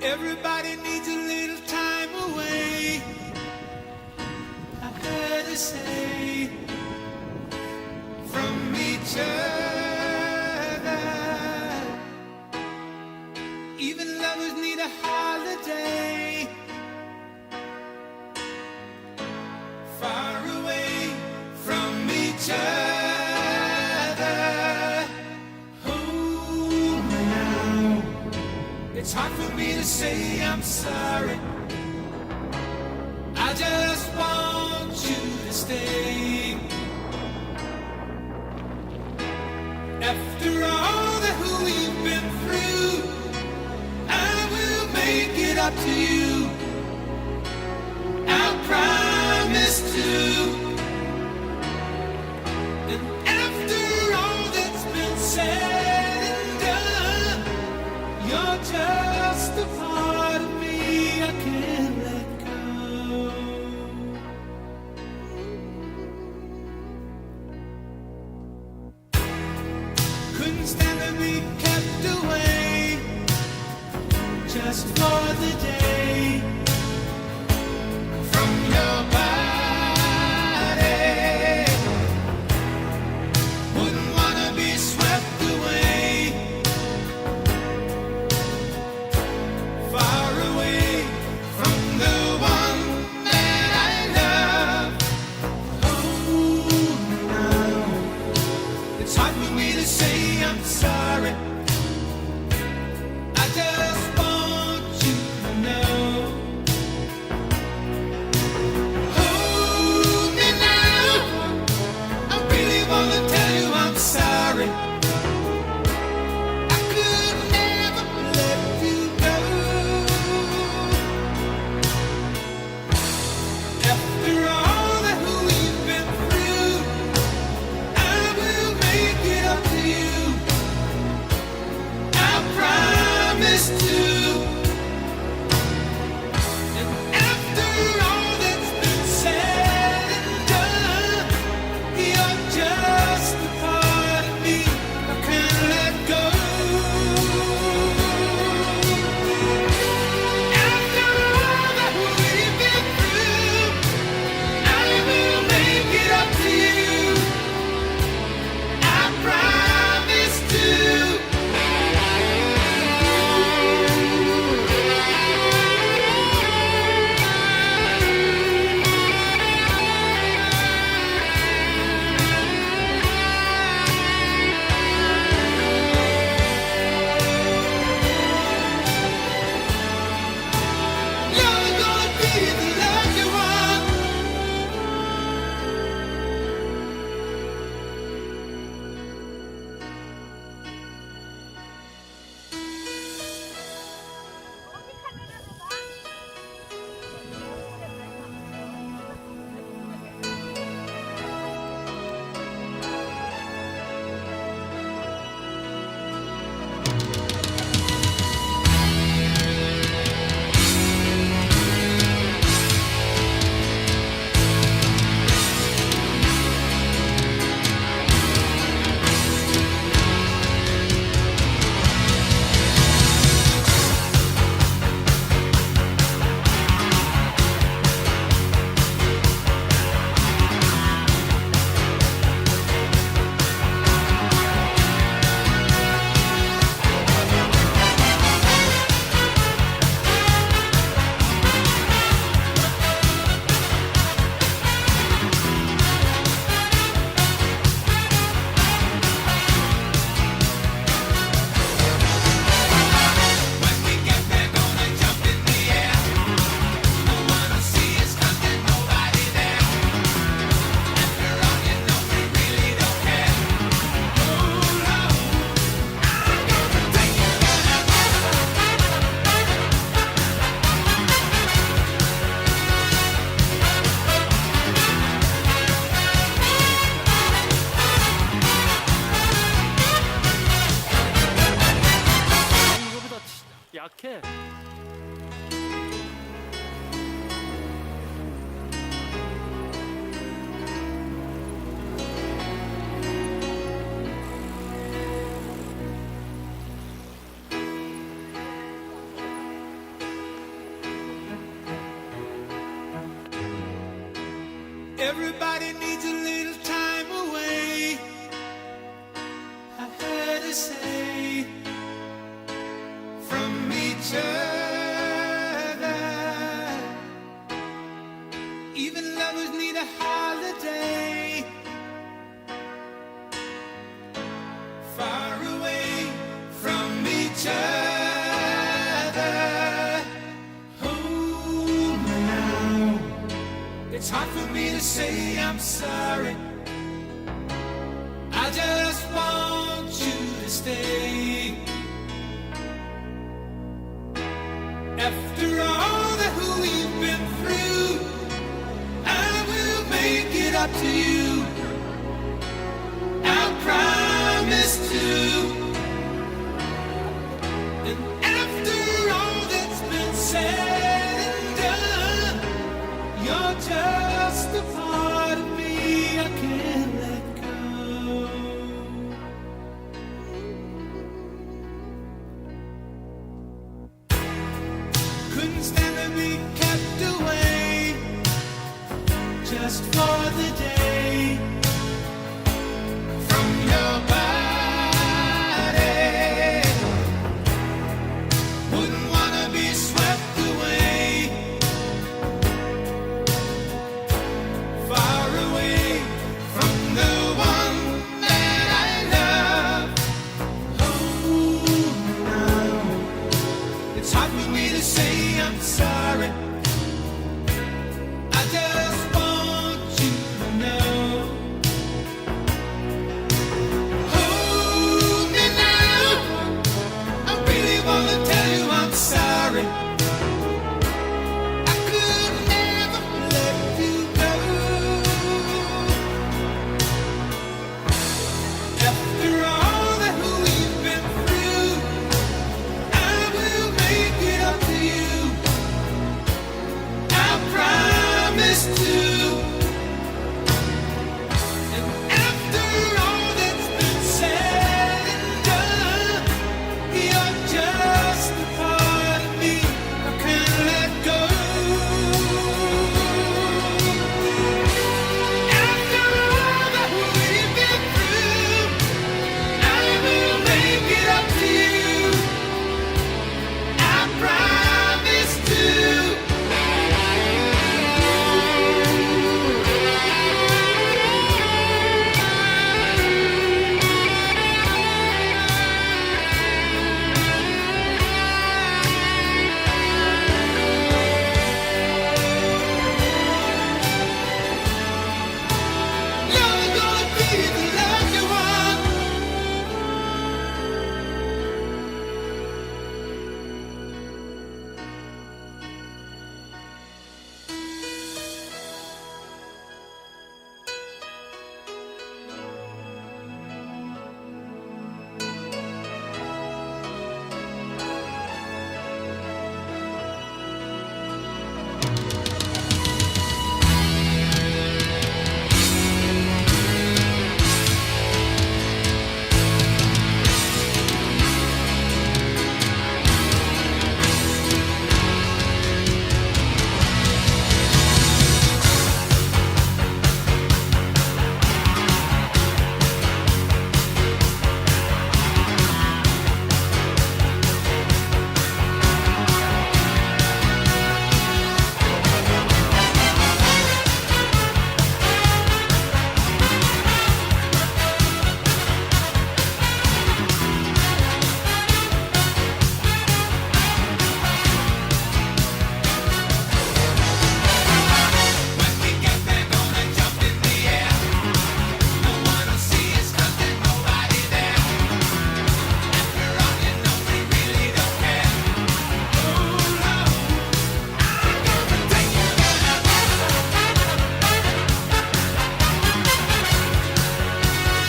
Everybody needs a little time away. I heard her say from each other. Even lovers need a holiday. Far away from each other. Hold me now. It's hard for me to say I'm sorry. I just want you to stay. After all that we've been through, I will make it up to you. I promise to. And after all that's been said and done, you're just a part of me I can't let go. Couldn't stand to be kept away just for the day from your body. Wouldn't wanna be swept away, far away from the one that I love. Oh, now it's hard for me to say I'm sorry. I just want you to know. Hold me now. I really wanna tell you I'm sorry. I could never let you go. After all that we've been through, I will make it up to you. I promise to. And after all that's been said and done, you're just a part of me I can't let go. After all that we've been through, I will make it up to you. I promise to. You're gonna be the lucky one. When we get there, gonna jump in the air. No one will see us 'cause there's nobody there. After all, you know we really don't care. Oh no, I'm gonna take you there. 이거보다 약해. Everybody needs a little time away. I heard her say from each other. Even lovers need a holiday. Far away from each other. Oh, now it's hard for me to say I'm sorry. I just want you to stay. After all that we've been through, I will make it up to you. I promise to. And after all that's been said and done, you're just a part of me I can't let go. Couldn't stand to be kept away just for the day from your body. Wouldn't wanna be swept away, far away from the one that I love. Oh, now it's hard for me to say I'm sorry. I just want you to know. Hold me now. I really wanna tell you I'm sorry. I could never let you go. After